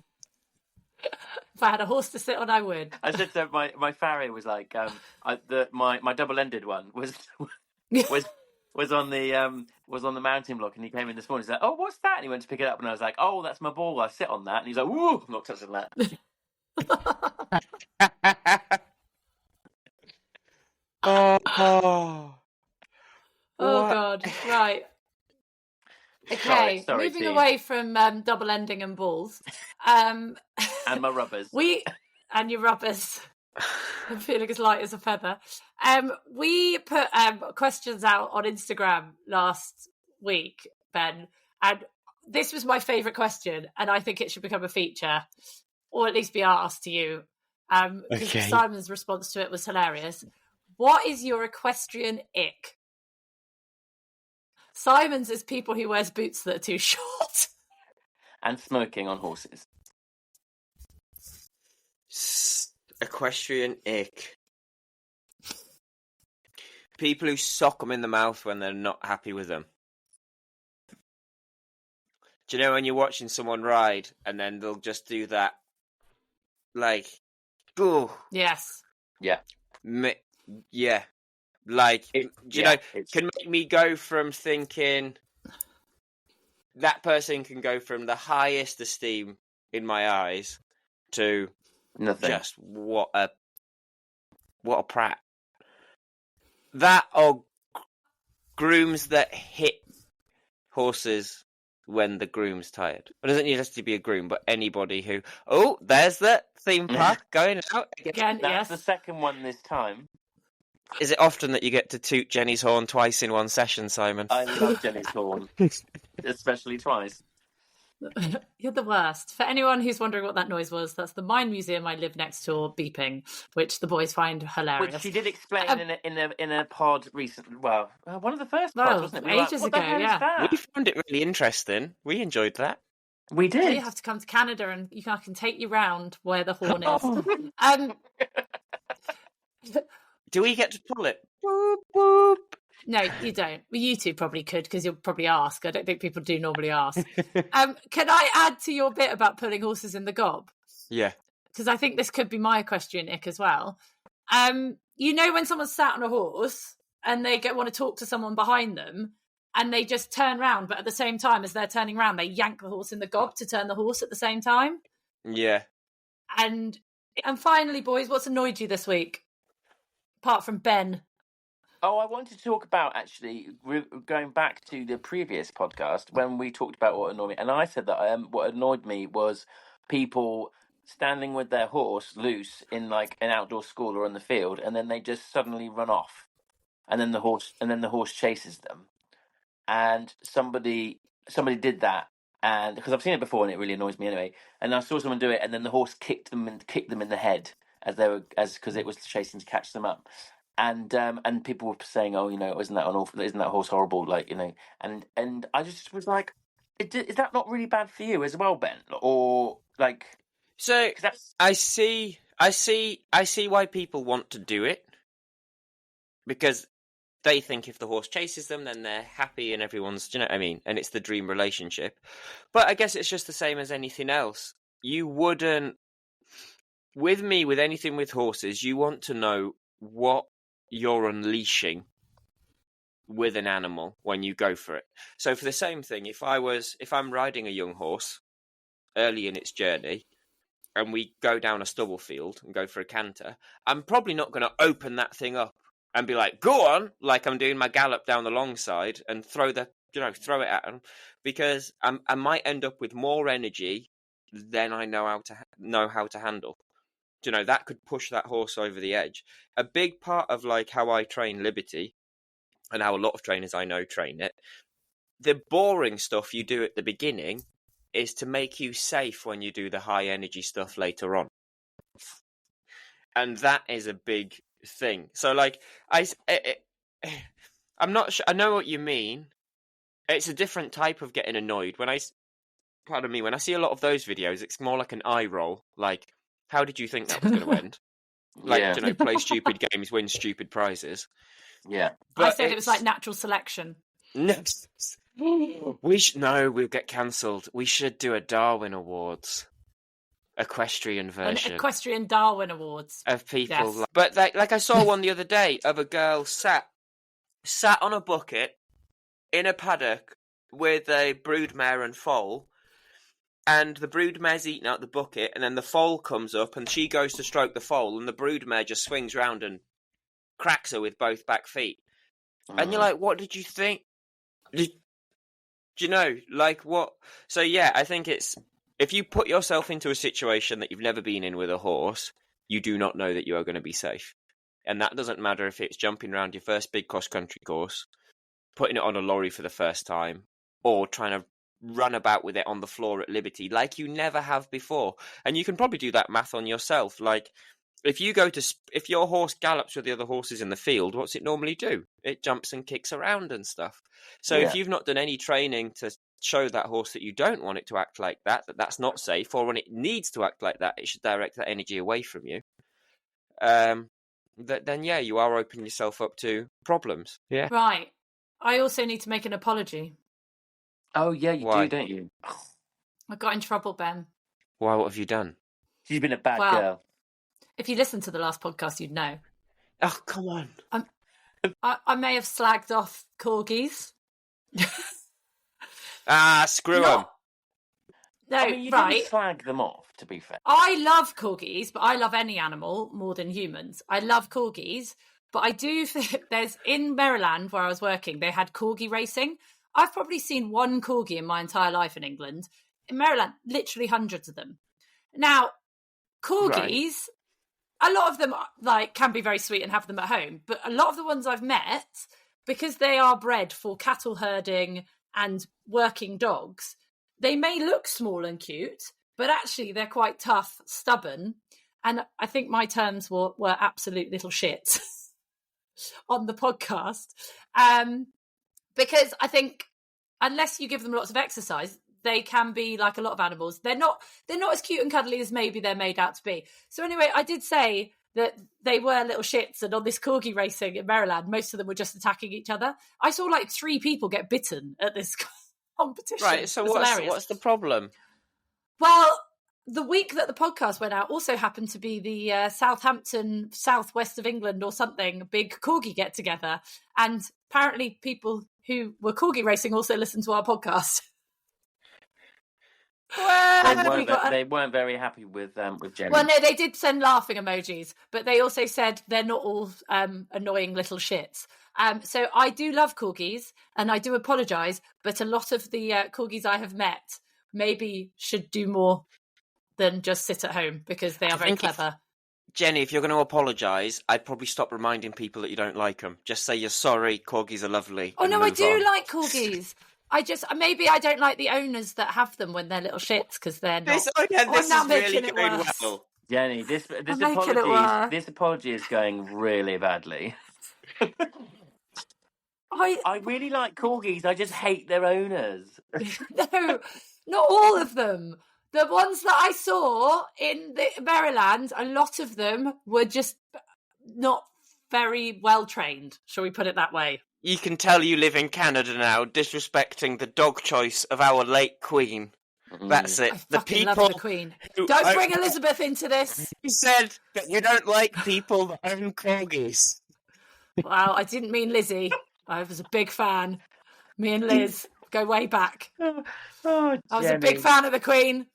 I had a horse to sit on, I would. I said that my farrier was my double-ended one was on the mountain block, and he came in this morning. He's like, "Oh, what's that?" And he went to pick it up, and I was like, "Oh, that's my ball. I sit on that." And he's like, "Woo, I'm not touching that." Oh God! Right. Okay, sorry, moving team. away from double ending and balls, and my rubbers. And your rubbers. I'm feeling as light as a feather. We put questions out on Instagram last week, Ben, and this was my favourite question, and I think it should become a feature, or at least be asked to you, because Simon's response to it was hilarious. What is your equestrian ick? Simon's is people who wears boots that are too short. And smoking on horses. Equestrian ick. People who sock them in the mouth when they're not happy with them. Do you know when you're watching someone ride and then they'll just do that? Ooh. Yes. Yeah. Yeah. Can make me go from thinking that person can go from the highest esteem in my eyes to nothing. Just what a prat. That or grooms that hit horses when the groom's tired. It doesn't need to be a groom, but anybody who, there's that theme park going out again. That's the second one this time. Is it often that you get to toot Jenny's horn twice in one session, Simon? I love Jenny's horn, especially twice. You're the worst. For anyone who's wondering what that noise was, that's the mine museum I live next door beeping, which the boys find hilarious. Which she did explain in a pod recently. Well, one of the first pods, Well, wasn't it? We were ages like, what ago, the hell yeah. is that? We found it really interesting. We enjoyed that. We did. Well, you have to come to Canada and I can take you round where the horn is. Oh. Do we get to pull it? Boop, boop. No, you don't. Well, you two probably could, because you'll probably ask. I don't think people do normally ask. Can I add to your bit about pulling horses in the gob? Yeah. Because I think this could be my equestrian ick as well. You know when someone's sat on a horse and they want to talk to someone behind them and they just turn round, but at the same time as they're turning around, they yank the horse in the gob to turn the horse at the same time? Yeah. And finally, boys, what's annoyed you this week? Apart from Ben. Oh, I wanted to talk about, actually, going back to the previous podcast when we talked about what annoyed me. And I said that what annoyed me was people standing with their horse loose in like an outdoor school or in the field, and then they just suddenly run off. And then the horse chases them. And somebody did that. And because I've seen it before and it really annoys me anyway. And I saw someone do it, and then the horse kicked them in the head because it was chasing to catch them up. And people were saying, "Oh, isn't that horse horrible?" Like, and I just was like, "Is that not really bad for you as well, Ben?" Or like, so that's... I see why people want to do it, because they think if the horse chases them, then they're happy and everyone's, do you know what I mean? And it's the dream relationship. But I guess it's just the same as anything else. You wouldn't, with anything with horses, you want to know what you're unleashing with an animal when you go for it. So for the same thing, if I'm riding a young horse early in its journey and we go down a stubble field and go for a canter, I'm probably not going to open that thing up and be like, go on, like I'm doing my gallop down the long side and throw it at them, because I might end up with more energy than I know how to handle. That could push that horse over the edge. A big part of like how I train Liberty, and how a lot of trainers I know train it, the boring stuff you do at the beginning is to make you safe when you do the high energy stuff later on. And that is a big thing. So like I'm not sure. I know what you mean. It's a different type of getting annoyed. When I see a lot of those videos, it's more like an eye roll. Like, how did you think that was going to end? Like, play stupid games, win stupid prizes. Yeah. But I said it was like natural selection. We'll get cancelled. We should do a Darwin Awards. Equestrian version. An equestrian Darwin Awards. Of people. Yes. But like I saw one the other day of a girl sat on a bucket in a paddock with a broodmare and foal, and the broodmare's eating out the bucket, and then the foal comes up and she goes to stroke the foal, and the broodmare just swings round and cracks her with both back feet. And you're like, what did you think? Do you know, like what? So yeah, I think it's, if you put yourself into a situation that you've never been in with a horse, you do not know that you are going to be safe. And that doesn't matter if it's jumping around your first big cross-country course, putting it on a lorry for the first time, or trying to run about with it on the floor at Liberty like you never have before. And you can probably do that math on yourself. Like, if your horse gallops with the other horses in the field, what's it normally do? It jumps and kicks around and stuff. So if you've not done any training to show that horse that you don't want it to act like that's not safe, or when it needs to act like that, it should direct that energy away from you. Then you are opening yourself up to problems. Yeah. Right. I also need to make an apology. Oh yeah, you do, don't you? I got in trouble, Ben. Why? What have you done? She's been a bad girl. If you listened to the last podcast, you'd know. Oh, come on. I may have slagged off corgis. Screw them. No, I mean, you didn't slag them off, to be fair. I love corgis, but I love any animal more than humans. I love corgis, but I do think in Maryland, where I was working, they had corgi racing. I've probably seen one corgi in my entire life in England. In Maryland, literally hundreds of them. Now, corgis, a lot of them can be very sweet and have them at home, but a lot of the ones I've met, because they are bred for cattle herding and working dogs, they may look small and cute, but actually they're quite tough, stubborn. And I think my terms were absolute little shit on the podcast. Because I think unless you give them lots of exercise, they can be like a lot of animals. They're not as cute and cuddly as maybe they're made out to be. So anyway, I did say that they were little shits, and on this corgi racing in Maryland, most of them were just attacking each other. I saw like 3 people get bitten at this competition. Right, so what's the problem? Well, the week that the podcast went out also happened to be the Southampton, southwest of England or something, big corgi get-together. And apparently people who were corgi racing also listened to our podcast. They weren't very happy with Jenny. Well, no, they did send laughing emojis, but they also said they're not all annoying little shits. So I do love corgis, and I do apologise, but a lot of the corgis I have met maybe should do more than just sit at home, because they are very clever. Jenny, if you're going to apologise, I'd probably stop reminding people that you don't like them. Just say you're sorry, corgis are lovely. Oh, no, I do like corgis. Maybe I don't like the owners that have them when they're little shits, because they're not. This is really going well. Jenny, this apology is going really badly. I really like corgis. I just hate their owners. No, not all of them. The ones that I saw in Maryland, a lot of them were just not very well trained. Shall we put it that way? You can tell you live in Canada now, disrespecting the dog choice of our late Queen. That's it. I fucking love the Queen. Don't bring Elizabeth into this. You said that you don't like people that own corgis. Well, I didn't mean Lizzie. I was a big fan. Me and Liz go way back. I was a big fan of the Queen.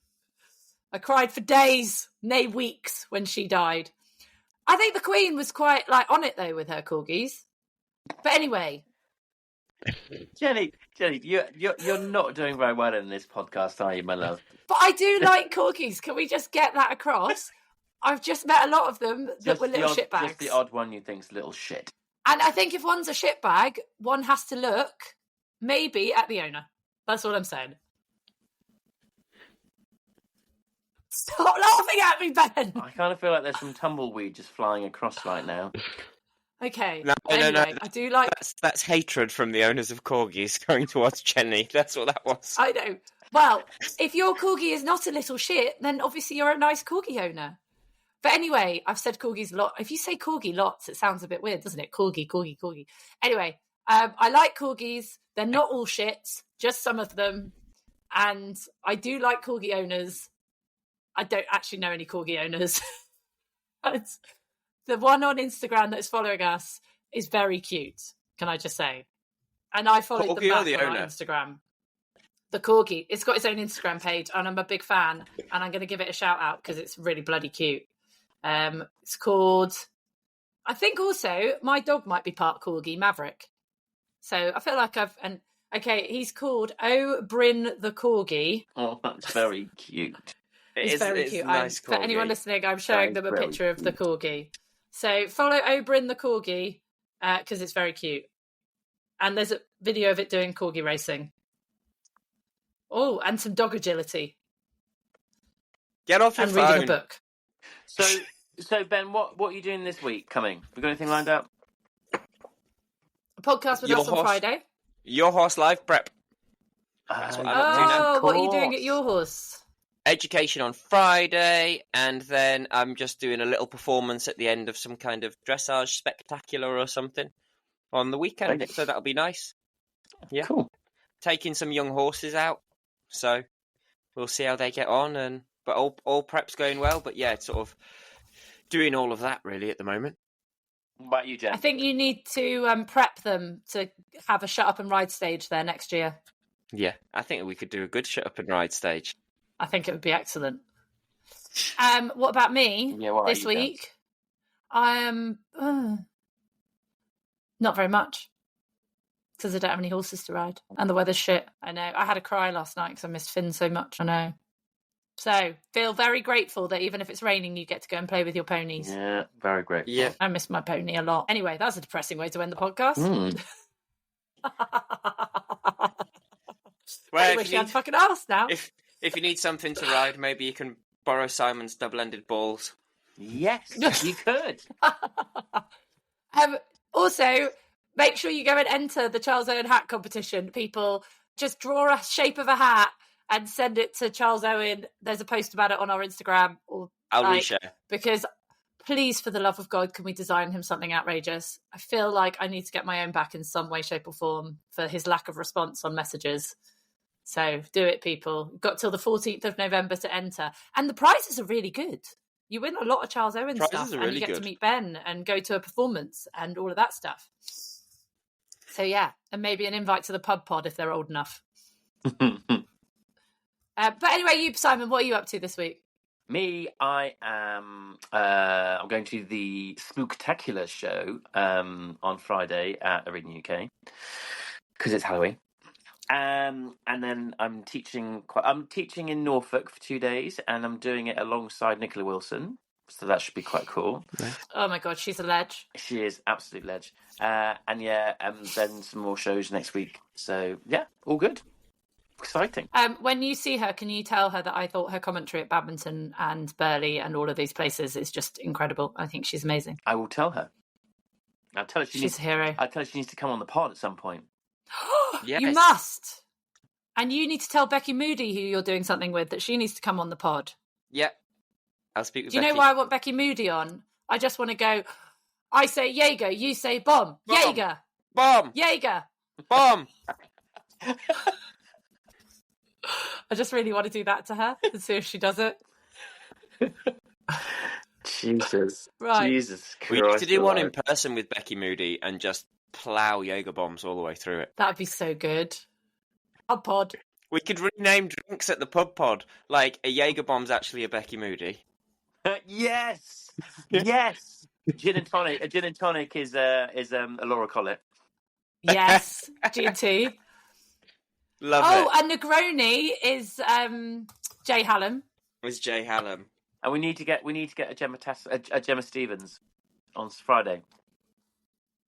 I cried for days, nay weeks, when she died. I think the Queen was quite on it though with her corgis. But anyway, Jenny, you're not doing very well in this podcast, are you, my love? But I do like corgis. Can we just get that across? I've just met a lot of them that were little shitbags. Just the odd one you think's little shit. And I think if one's a shitbag, one has to look maybe at the owner. That's all I'm saying. Stop laughing at me, Ben. I kind of feel like there's some tumbleweed just flying across right now. Okay. No. I do like... That's hatred from the owners of corgis going towards Jenny. That's what that was. I know. Well, if your corgi is not a little shit, then obviously you're a nice corgi owner. But anyway, I've said corgis a lot. If you say corgi lots, it sounds a bit weird, doesn't it? Corgi. Anyway, I like corgis. They're not all shits, just some of them. And I do like corgi owners. I don't actually know any corgi owners. The one on Instagram that's following us is very cute, can I just say? And I followed them back on Instagram. The corgi. It's got its own Instagram page, and I'm a big fan. And I'm going to give it a shout out because it's really bloody cute. It's called... I think also my dog might be part corgi, Maverick. So I feel like okay, he's called Bryn the Corgi. Oh, that's very cute. It's very cute. Nice for anyone listening, I'm showing them a picture of the corgi. So follow Bryn the Corgi because it's very cute. And there's a video of it doing corgi racing. Oh, and some dog agility. Get off your phone. And reading a book. So Ben, what are you doing this week coming? We got anything lined up? A podcast with us on Friday. Your Horse Live Prep. That's what I'm up to now. What are you doing at Your Horse? Education on Friday, and then I'm just doing a little performance at the end of some kind of dressage spectacular or something on the weekend. So that'll be nice. Yeah, cool. Taking some young horses out, so we'll see how they get on. But all prep's going well. But yeah, it's sort of doing all of that really at the moment. What about you, Jen? I think you need to prep them to have a shut up and ride stage there next year. Yeah, I think we could do a good shut up and ride stage. I think it would be excellent. What about me this week? I am not very much because I don't have any horses to ride and the weather's shit. I know. I had a cry last night because I missed Finn so much. I know. So feel very grateful that even if it's raining, you get to go and play with your ponies. Yeah, very grateful. Yeah, I miss my pony a lot. Anyway, that's a depressing way to end the podcast. Well, I wish you had fucking asked now. If you need something to ride, maybe you can borrow Simon's double-ended balls. Yes, you could. Also, make sure you go and enter the Charles Owen hat competition. People, just draw a shape of a hat and send it to Charles Owen. There's a post about it on our Instagram. I'll reshare. Because please, for the love of God, can we design him something outrageous? I feel like I need to get my own back in some way, shape or form for his lack of response on messages. So do it, people. You've got till the 14th of November to enter. And the prizes are really good. You win a lot of Charles Owen stuff, and you get to meet Ben and go to a performance and all of that stuff. So yeah, and maybe an invite to the pub pod if they're old enough. But anyway, you, Simon, what are you up to this week? Me, I am. I'm going to the Spooktacular show on Friday at Arena UK because it's Halloween. And then I'm teaching. I'm teaching in Norfolk for 2 days, and I'm doing it alongside Nicola Wilson. So that should be quite cool. Oh my God, she's a ledge. She is absolute ledge. And yeah, then some more shows next week. So yeah, all good. Exciting. When you see her, can you tell her that I thought her commentary at Badminton and Burley and all of these places is just incredible? I think she's amazing. I will tell her. I'll tell her she's a hero. I'll tell her she needs to come on the pod at some point. Yes. You must. And you need to tell Becky Moody, who you're doing something with, that she needs to come on the pod. Yep. I'll speak with Becky. Do you know why I want Becky Moody on? I just want to go, I say Jaeger, you say bomb. Jaeger. Bomb. Jaeger. Bomb. I just really want to do that to her and see if she does it. Jesus. Right. Jesus Christ. We need to do one in person with Becky Moody and just plough Jaeger bombs all the way through it. That'd be so good. Pub pod. We could rename drinks at the pub pod. Like, a Jaeger bomb's actually a Becky Moody. Yes. Yes. Gin and tonic. A gin and tonic is a Laura Collett. Yes. G&T. Love it. Oh, and Negroni is Jay Hallam. It's Jay Hallam. And we need to get a Gemma Stevens on Friday.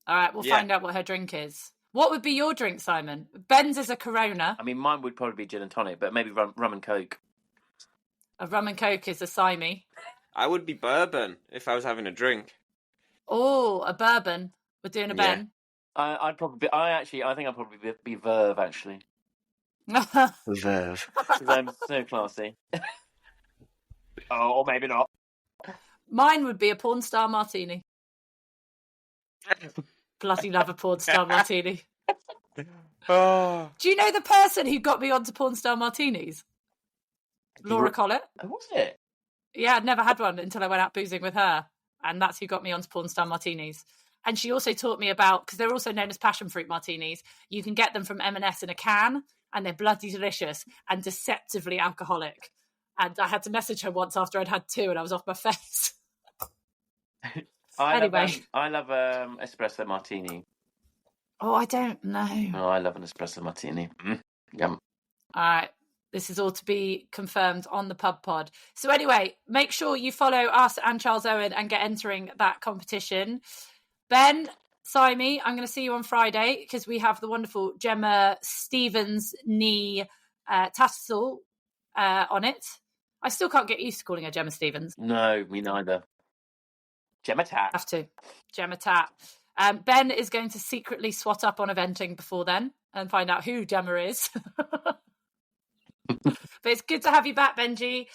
All right, we'll find out what her drink is. What would be your drink, Simon? Ben's is a Corona. I mean, mine would probably be gin and tonic, but maybe rum and coke. A rum and coke is a Simey. I would be bourbon if I was having a drink. Oh, a bourbon. We're doing a Ben. I'd probably be. I think I'd probably be Verve actually. Verve. Because I'm so classy. Or maybe not. Mine would be a porn star martini. Bloody love a porn star martini. Oh. Do you know the person who got me onto porn star martinis? Laura Collett. Oh, was it? Yeah, I'd never had one until I went out boozing with her. And that's who got me onto porn star martinis. And she also taught me about, because they're also known as passion fruit martinis, you can get them from M&S in a can, and they're bloody delicious and deceptively alcoholic. And I had to message her once after I'd had two, and I was off my face. I love espresso martini. Oh, I don't know. Oh, I love an espresso martini. Yum. All right. This is all to be confirmed on the pub pod. So anyway, make sure you follow us and Charles Owen and get entering that competition. Ben, Simey, I'm going to see you on Friday because we have the wonderful Gemma Stevens knee tassel on it. I still can't get used to calling her Gemma Stevens. No, me neither. Gemma Tat. Have to. Gemma Tat. Ben is going to secretly swat up on eventing before then and find out who Gemma is. But it's good to have you back, Benji.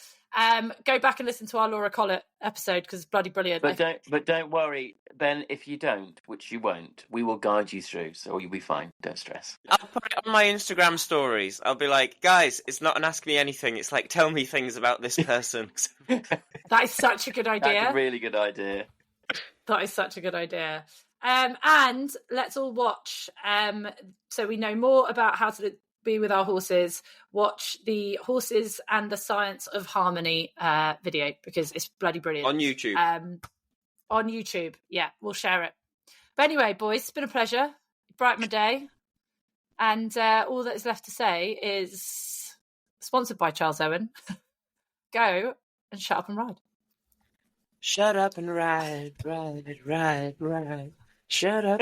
Go back and listen to our Laura Collett episode because it's bloody brilliant. But don't worry, Ben. If you don't, which you won't, we will guide you through, so you'll be fine. Don't stress. I'll put it on my Instagram stories. I'll be like, guys, it's not an ask me anything. It's like, tell me things about this person. That is such a good idea. That's a really good idea. That is such a good idea. And let's all watch, so we know more about how to be with our horses. Watch the Horses and the Science of Harmony video because it's bloody brilliant. On YouTube. On YouTube. Yeah, we'll share it. But anyway, boys, it's been a pleasure. You brightened my day. And all that is left to say is sponsored by Charles Owen. Go and shut up and ride. Shut up and ride, ride, ride, ride. Shut up.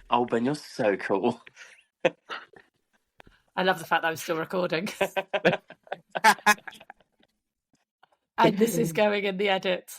Oh, Ben, you're so cool. I love the fact that I'm still recording. And this is going in the edit.